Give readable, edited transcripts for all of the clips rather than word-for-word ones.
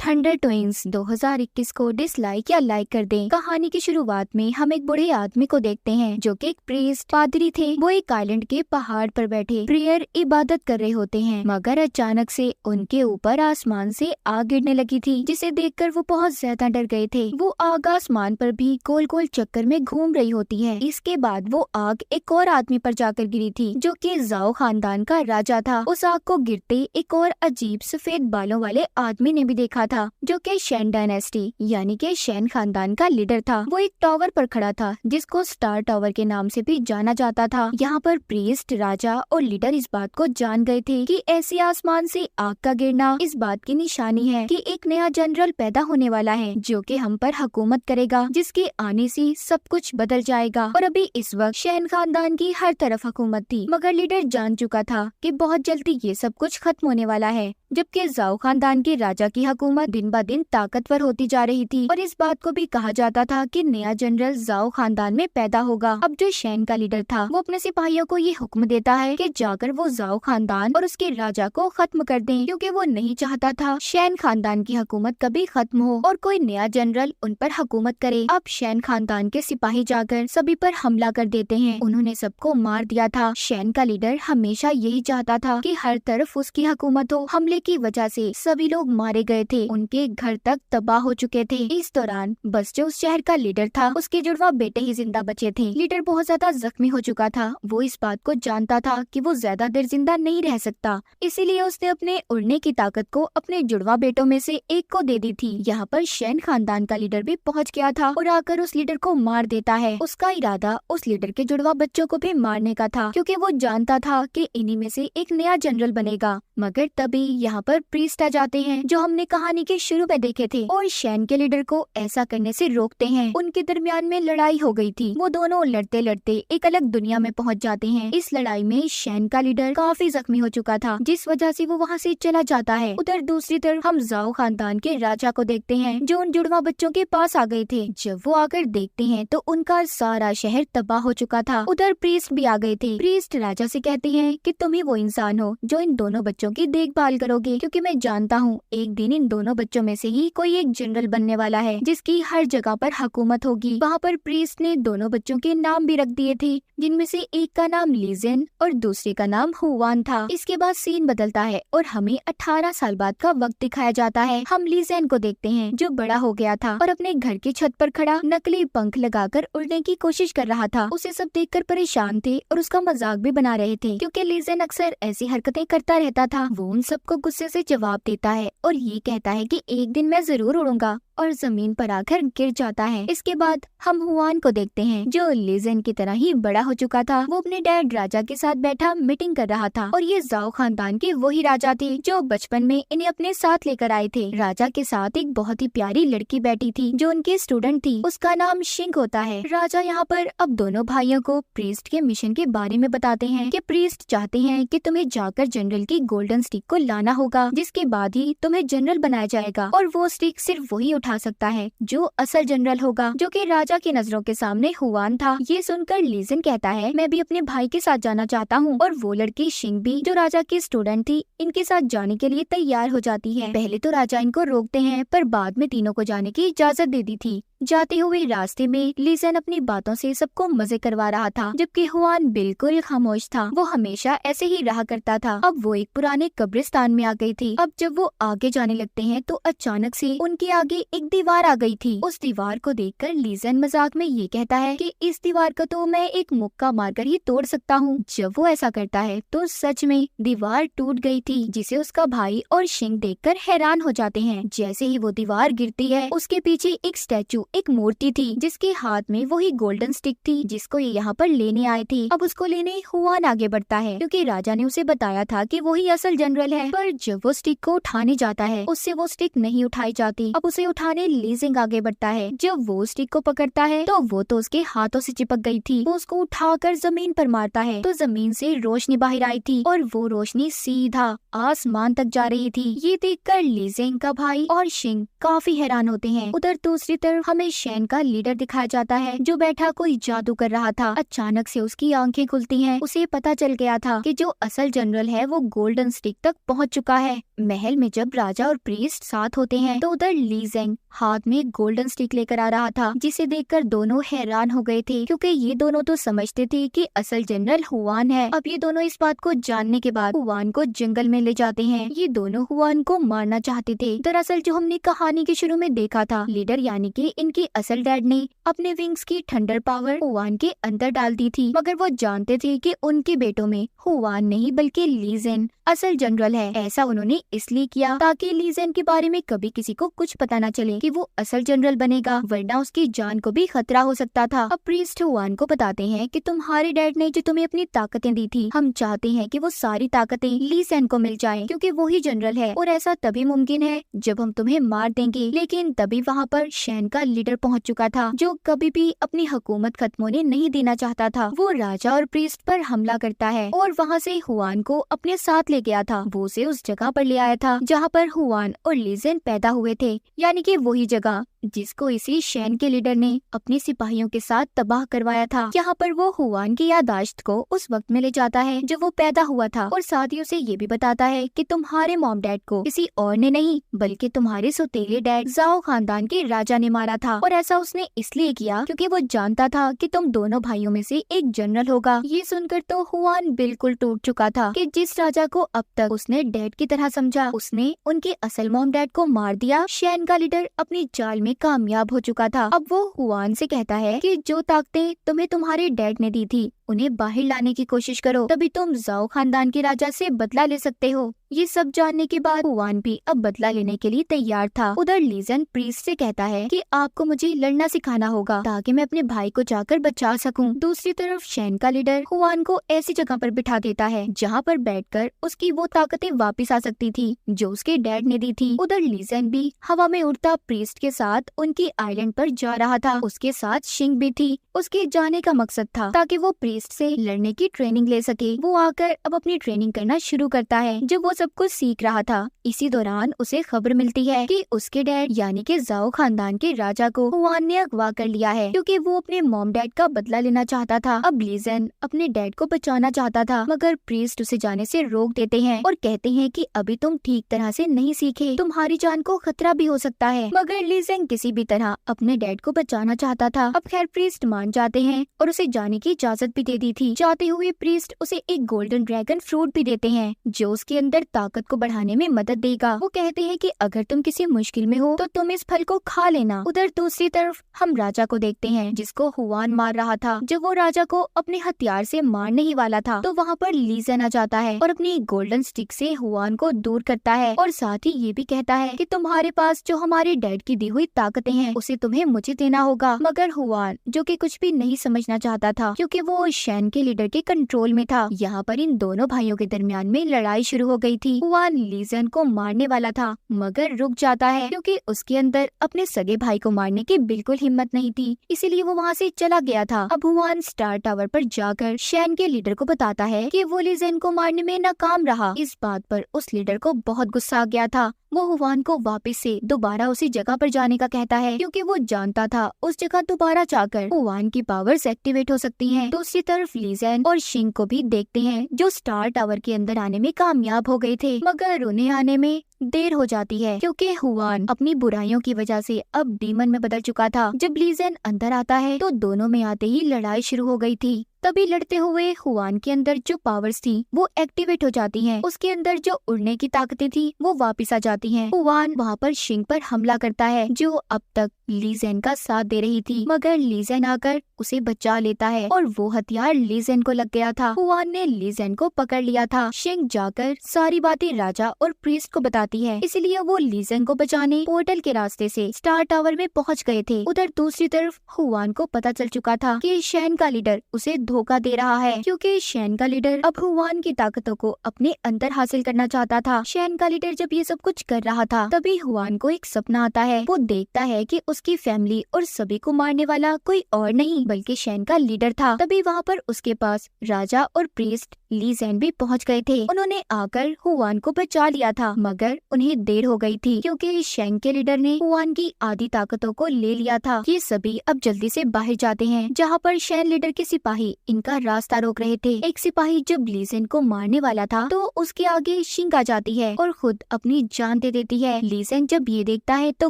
Thunder twins 2021 को dislike या like कर दें। कहानी की शुरुआत में हम एक बूढ़े आदमी को देखते हैं जो कि एक प्रीस्ट पादरी थे। वो एक आइलैंड के पहाड़ पर बैठे प्रेयर इबादत कर रहे होते हैं, मगर अचानक से उनके ऊपर आसमान से आग गिरने लगी थी, जिसे देखकर वो बहुत ज्यादा डर गए थे। वो आग आसमान पर भी गोल गोल चक्कर में घूम रही होती है। इसके बाद वो आग एक और आदमी पर जाकर गिरी थी जो कि जाओ खानदान का राजा था। उस आग को गिरते एक और अजीब सफेद बालों वाले आदमी ने भी देखा था जो कि शैन डायनेस्टी यानी कि शैन खानदान का लीडर था। वो एक टावर पर खड़ा था जिसको स्टार टावर के नाम से भी जाना जाता था। यहाँ पर प्रीस्ट, राजा और लीडर इस बात को जान गए थे कि ऐसी आसमान से आग का गिरना इस बात की निशानी है कि एक नया जनरल पैदा होने वाला है जो कि हम पर हुकूमत करेगा, जिसके आने से सब कुछ बदल जाएगा। और अभी इस वक्त शैन खानदान की हर तरफ हुकूमत थी, मगर लीडर जान चुका था कि बहुत जल्दी ये सब कुछ खत्म होने वाला है। जबकि जाओ खानदान के राजा की हुकूमत दिन ब दिन ताकतवर होती जा रही थी और इस बात को भी कहा जाता था कि नया जनरल जाओ खानदान में पैदा होगा। अब जो शैन का लीडर था वो अपने सिपाहियों को ये हुक्म देता है कि जाकर वो जाओ खानदान और उसके राजा को खत्म कर दें, क्योंकि वो नहीं चाहता था शैन खानदान की हुकूमत कभी खत्म हो और कोई नया जनरल उन पर हुकूमत करे। अब शैन खानदान के सिपाही जाकर सभी पर हमला कर देते हैं। उन्होंने सबको मार दिया था। शैन का लीडर हमेशा यही चाहता था कि हर तरफ उसकी हुकूमत हो। हमले की वजह से सभी लोग मारे गए थे, उनके घर तक तबाह हो चुके थे। इस दौरान बस जो उस शहर का लीडर था उसके जुड़वा बेटे ही जिंदा बचे थे। लीडर बहुत ज्यादा जख्मी हो चुका था। वो इस बात को जानता था कि वो ज्यादा देर जिंदा नहीं रह सकता, इसीलिए उसने अपने उड़ने की ताकत को अपने जुड़वा बेटों में से एक को दे दी थी। यहाँ पर शैन खानदान का लीडर भी पहुँच गया था और आकर उस लीडर को मार देता है। उसका इरादा उस लीडर के जुड़वा बच्चों को भी मारने का था, क्योंकि वो जानता था कि इन्हीं में से एक नया जनरल बनेगा। मगर तभी यहाँ पर प्रीस्ट आ जाते हैं जो हमने कहानी के शुरू में देखे थे और शैन के लीडर को ऐसा करने से रोकते हैं। उनके दरमियान में लड़ाई हो गई थी। वो दोनों लड़ते लड़ते एक अलग दुनिया में पहुंच जाते हैं। इस लड़ाई में शैन का लीडर काफी जख्मी हो चुका था, जिस वजह से वो वहाँ से चला जाता है। उधर दूसरी तरफ हम जाओ खानदान के राजा को देखते हैं जो उन जुड़वा बच्चों के पास आ गए थे। जब वो आकर देखते हैं तो उनका सारा शहर तबाह हो चुका था। उधर प्रीस्ट भी आ गए थे। प्रीस्ट राजा से कहते हैं कि तुम ही वो इंसान हो जो इन दोनों बच्चों की देखभाल करोगे, क्योंकि मैं जानता हूँ एक दिन इन दोनों बच्चों में से ही कोई एक जनरल बनने वाला है जिसकी हर जगह पर हुकूमत होगी। वहाँ पर प्रीस्ट ने दोनों बच्चों के नाम भी रख दिए थे, जिनमें से एक का नाम लीजेन और दूसरे का नाम हुआन था। इसके बाद सीन बदलता है और हमें 18 साल बाद का वक्त दिखाया जाता है। हम लीजेन को देखते हैं जो बड़ा हो गया था और अपने घर की छत पर खड़ा नकली पंख लगाकर उड़ने की कोशिश कर रहा था। उसे सब देखकर परेशान थे और उसका मजाक भी बना रहे थे, क्योंकि लीजेन अक्सर ऐसी हरकतें करता रहता था। वो उन सबको गुस्से से जवाब देता है और ये कहता है कि एक दिन मैं जरूर उड़ूंगा, और जमीन पर आकर गिर जाता है। इसके बाद हम हुआन को देखते हैं जो लीजेन की तरह ही बड़ा हो चुका था। वो अपने डैड राजा के साथ बैठा मीटिंग कर रहा था और ये जाओ खानदान के वही राजा थे जो बचपन में इन्हें अपने साथ लेकर आए थे। राजा के साथ एक बहुत ही प्यारी लड़की बैठी थी जो उनकी स्टूडेंट थी। उसका नाम शिंक होता है। राजा यहाँ पर अब दोनों भाइयों को प्रीस्ट के मिशन के बारे में बताते हैं कि प्रीस्ट चाहते हैं कि तुम्हें जाकर जनरल की गोल्डन स्टिक को लाना होगा, जिसके बाद ही तुम्हें जनरल बनाया जाएगा और वो स्टिक सिर्फ वही उठा सकता है जो असल जनरल होगा, जो कि राजा की नजरों के सामने हुआन था। ये सुनकर लीजेन कहता है मैं भी अपने भाई के साथ जाना चाहता हूँ, और वो लड़की शिंग भी जो राजा की स्टूडेंट थी इनके साथ जाने के लिए तैयार हो जाती है। पहले तो राजा इनको रोकते हैं पर बाद में तीनों को जाने की इजाजत दे दी थी। जाते हुए रास्ते में लीजेन अपनी बातों से सबको मजे करवा रहा था, जबकि हुआन बिल्कुल खामोश था। वो हमेशा ऐसे ही रहा करता था। अब वो एक पुराने कब्रिस्तान में आ गई थी। अब जब वो आगे जाने लगते हैं तो अचानक से उनके आगे एक दीवार आ गई थी। उस दीवार को देखकर लीजेन मजाक में ये कहता है कि इस दीवार को तो मैं एक मुक्का मारकर ही तोड़ सकता हूँ। जब वो ऐसा करता है तो सच में दीवार टूट गई थी, जिसे उसका भाई और शिंग देखकर हैरान हो जाते हैं। जैसे ही वो दीवार गिरती है उसके पीछे एक स्टैचू, एक मूर्ति थी जिसके हाथ में वही गोल्डन स्टिक थी जिसको ये यहाँ पर लेने आए थे। अब उसको लेने हुआन आगे बढ़ता है, क्योंकि राजा ने उसे बताया था कि वही असल जनरल है। पर जब वो स्टिक को उठाने जाता है उससे वो स्टिक नहीं उठाई जाती। अब उसे उठाने लीजिंग आगे बढ़ता है। जब वो स्टिक को पकड़ता है तो वो तो उसके हाथों से चिपक गई थी। वो उसको उठाकर जमीन पर मारता है तो जमीन से रोशनी बाहर आई थी और वो रोशनी सीधा आसमान तक जा रही थी। ये देखकर लीजिंग का भाई और शिंग काफी हैरान होते हैं। उधर दूसरी तरफ हमें शैन का लीडर दिखाया जाता है जो बैठा कोई जादू कर रहा था। अचानक से उसकी आंखें खुलती हैं। उसे पता चल गया था कि जो असल जनरल है वो गोल्डन स्टिक तक पहुंच चुका है। महल में जब राजा और प्रीस्ट साथ होते हैं तो उधर ली ज़ेंग हाथ में गोल्डन स्टिक लेकर आ रहा था, जिसे देखकर दोनों हैरान हो गए थे क्योंकि ये दोनों तो समझते थे कि असल जनरल हुआन है। अब ये दोनों इस बात को जानने के बाद हुआन को जंगल में ले जाते हैं। ये दोनों हुआन को मारना चाहते थे। दरअसल जो हमने कहानी के शुरू में देखा था, लीडर यानी कि इनके असल डैड ने अपने विंग्स की थंडर पावर हुआन के अंदर डाल दी थी, मगर वो जानते थे कि उनके बेटों में हुआन नहीं बल्कि ली ज़ेंग असल जनरल है। ऐसा उन्होंने इसलिए किया ताकि ली ज़ेंग के बारे में कभी किसी को कुछ पता न चले कि वो असल जनरल बनेगा, वरना उसकी जान को भी खतरा हो सकता था। अब प्रीस्ट हुआन को बताते हैं कि तुम्हारे डैड ने जो तुम्हें अपनी ताकतें दी थी, हम चाहते हैं कि वो सारी ताकतें ली ज़ेंग को मिल जाएं, क्योंकि वो ही जनरल है और ऐसा तभी मुमकिन है जब हम तुम्हें मार देंगे। लेकिन तभी वहाँ पर शैन का लीडर पहुँच चुका था जो कभी भी अपनी हुकूमत खत्म होने नहीं देना चाहता था। वो राजा और प्रीस्ट पर हमला करता है और वहाँ से हुआन को अपने साथ ले गया था। वो उसे उस जगह पर ले आया था जहाँ पर हुआन और ली ज़ेंग पैदा हुए थे, यानी कि वही जगह जिसको इसी शैन के लीडर ने अपने सिपाहियों के साथ तबाह करवाया था। यहाँ पर वो हुआन की याददाश्त को उस वक्त में ले जाता है जब वो पैदा हुआ था और साथ ही उसे ये भी बताता है कि तुम्हारे मॉम डैड को किसी और ने नहीं बल्कि तुम्हारे सौतेले डैड ज़ाओ खानदान के राजा ने मारा था, और ऐसा उसने इसलिए किया क्योंकि वो जानता था कि तुम दोनों भाइयों में से एक जनरल होगा। ये सुनकर तो हुआन बिल्कुल टूट चुका था कि जिस राजा को अब तक उसने डैड की तरह समझा, उसने उनके असल मॉम डैड को मार दिया। शैन का लीडर अपनी चाल में कामयाब हो चुका था। अब वो हुआन से कहता है कि जो ताकतें तुम्हें तुम्हारे डैड ने दी थी उन्हें बाहर लाने की कोशिश करो, तभी तुम ज़ाओ खानदान के राजा से बदला ले सकते हो। ये सब जानने के बाद हुआन भी अब बदला लेने के लिए तैयार था। उधर ली ज़ेंग प्रीस्ट से कहता है कि आपको मुझे लड़ना सिखाना होगा ताकि मैं अपने भाई को जाकर बचा सकूं। दूसरी तरफ शैन का लीडर हुआन को ऐसी जगह पर बिठा देता है जहां पर बैठकर उसकी वो ताकतें वापस आ सकती थी जो उसके डैड ने दी थी। उधर ली ज़ेंग भी हवा में उड़ता प्रीस्ट के साथ उनकी आइलैंड पर जा रहा था। उसके साथ शिंग भी थी। उसके जाने का मकसद था ताकि वो प्रीस्ट से लड़ने की ट्रेनिंग ले सके। वो आकर अब अपनी ट्रेनिंग करना शुरू करता है। जब वो सब कुछ सीख रहा था, इसी दौरान उसे खबर मिलती है कि उसके डैड यानी कि ज़ाओ खानदान के राजा को हुआन ने अगवा कर लिया है, क्योंकि वो अपने मॉम डैड का बदला लेना चाहता था। अब ली ज़ेंग अपने डैड को बचाना चाहता था, मगर प्रीस्ट उसे जाने से रोक देते हैं और कहते हैं कि अभी तुम ठीक तरह से नहीं सीखे, तुम्हारी जान को खतरा भी हो सकता है। मगर ली ज़ेंग किसी भी तरह अपने डैड को बचाना चाहता था। अब खैर प्रीस्ट मान जाते हैं और उसे जाने की इजाजत भी दे दी थी। जाते हुए प्रीस्ट उसे एक गोल्डन ड्रैगन फ्रूट भी देते हैं जो उसके अंदर ताकत को बढ़ाने में मदद देगा। वो कहते हैं कि अगर तुम किसी मुश्किल में हो तो तुम इस फल को खा लेना। उधर दूसरी तरफ हम राजा को देखते हैं जिसको हुआन मार रहा था। जब वो राजा को अपने हथियार से मारने ही वाला था तो वहाँ पर ली ज़ेंग आ जाता है और अपनी गोल्डन स्टिक से हुआन को दूर करता है और साथ ही ये भी कहता है कि तुम्हारे पास जो हमारे डैड की दी हुई ताकतें हैं उसे तुम्हें मुझे देना होगा। मगर हुआन जो कि कुछ भी नहीं समझना चाहता था क्योंकि वो शैन के लीडर के कंट्रोल में था। यहाँ पर इन दोनों भाइयों के दरमियान में लड़ाई शुरू हो गई थी। हुआन ली ज़ेंग को मारने वाला था मगर रुक जाता है क्योंकि उसके अंदर अपने सगे भाई को मारने की बिल्कुल हिम्मत नहीं थी, इसीलिए वो वहाँ से चला गया था। अब हुआन स्टार टावर पर जाकर शैन के लीडर को बताता है कि वो ली ज़ेंग को मारने में नाकाम रहा। इस बात पर उस लीडर को बहुत गुस्सा आ गया था। वो हुआन को वापस से दोबारा उसी जगह पर जाने का कहता है क्योंकि वो जानता था उस जगह दोबारा जाकर हुआन की पावर्स एक्टिवेट हो सकती हैं। दूसरी तरफ ली ज़ेंग और शिंग को भी देखते हैं जो स्टार टावर के अंदर आने में कामयाब हो गए थे, मगर उन्हें आने में देर हो जाती है क्योंकि हुआन अपनी बुराइयों की वजह से अब डीमन में बदल चुका था। जब ली ज़ेंग अंदर आता है तो दोनों में आते ही लड़ाई शुरू हो गई थी। तभी लड़ते हुए हुआन के अंदर जो पावर्स थी वो एक्टिवेट हो जाती हैं। उसके अंदर जो उड़ने की ताकतें थी वो वापस आ जाती हैं। हुआन वहाँ पर शिंग पर हमला करता है जो अब तक ली ज़ेंग का साथ दे रही थी, मगर ली ज़ेंग आकर उसे बचा लेता है और वो हथियार ली ज़ेंग को लग गया था। हुआन ने ली ज़ेंग को पकड़ लिया था। शिंग जाकर सारी बातें राजा और प्रीस्ट को बताती है, इसलिए वो ली ज़ेंग को बचाने पोर्टल के रास्ते से स्टार टावर में पहुँच गए थे। उधर दूसरी तरफ हुआन को पता चल चुका था कि शैन का लीडर उसे धोखा दे रहा है, क्योंकि शैन का लीडर अब हुआन की ताकतों को अपने अंदर हासिल करना चाहता था। शैन का लीडर जब ये सब कुछ कर रहा था, तभी हुआन को एक सपना आता है। वो देखता है कि उसकी फैमिली और सभी को मारने वाला कोई और नहीं बल्कि शैन का लीडर था। तभी वहाँ पर उसके पास राजा और प्रीस्ट ली ज़ेन भी पहुँच गए थे। उन्होंने आकर हुआन को बचा लिया था, मगर उन्हें देर हो गई थी, क्योंकि शैन के लीडर ने हुआन की आधी ताकतों को ले लिया था। ये सभी अब जल्दी से बाहर जाते हैं, जहाँ पर शैन लीडर के सिपाही इनका रास्ता रोक रहे थे। एक सिपाही जब ली ज़ेन को मारने वाला था, तो उसके आगे शिंग आ जाती है और खुद अपनी जान दे देती है। ली ज़ेन जब ये देखता है तो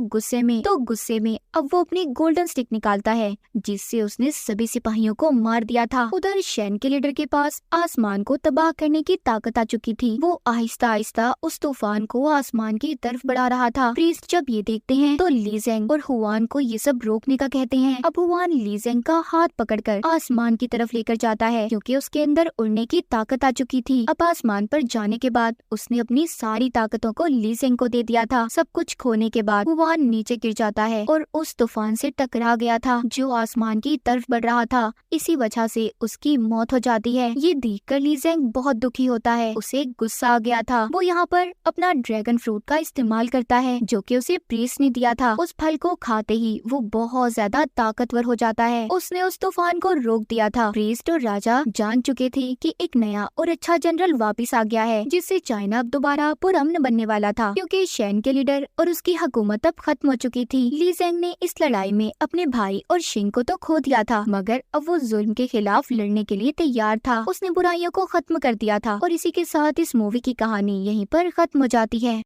गुस्से में अब वो अपनी गोल्डन स्टिक निकालता है, जिससे उसने सभी सिपाहियों को मार दिया था। उधर शैन के लीडर के पास आसमान को तबाह करने की ताकत आ चुकी थी। वो आहिस्ता आहिस्ता उस तूफान को आसमान की तरफ बढ़ा रहा था। प्रीस्ट जब ये देखते हैं तो ली ज़ेन और हुआन को ये सब रोकने का कहते हैं। अब हुआन ली ज़ेन का हाथ पकड़कर आसमान की तरफ लेकर जाता है, क्योंकि उसके अंदर उड़ने की ताकत आ चुकी थी। अब आसमान पर जाने के बाद उसने अपनी सारी ताकतों को ली ज़ेन को दे दिया था। सब कुछ खोने के बाद हुआन नीचे गिर जाता है और उस तूफान से टकरा गया था जो आसमान की तरफ बढ़ रहा था। इसी वजह से उसकी मौत हो जाती है। ये देखकर ली ज़ेन बहुत दुखी होता है। उसे गुस्सा आ गया था। वो यहाँ पर अपना ड्रैगन फ्रूट का इस्तेमाल करता है, जो कि उसे प्रीस्ट ने दिया था। उस फल को खाते ही वो बहुत ज्यादा ताकतवर हो जाता है। उसने उस तूफान को रोक दिया था। प्रीस्ट और राजा जान चुके थे कि एक नया और अच्छा जनरल वापिस आ गया है, जिससे चाइना अब दोबारा पुरअमन बनने वाला था, क्योंकि शैन के लीडर और उसकी हुकूमत अब खत्म हो चुकी थी। ली ज़ेन ने इस लड़ाई में अपने भाई और शिंग को तो खो दिया था, मगर अब वो जुल्म के खिलाफ लड़ने के लिए तैयार था। उसने बुराइयों को खत्म कर दिया था। और इसी के साथ इस मूवी की कहानी यहीं पर खत्म हो जाती है।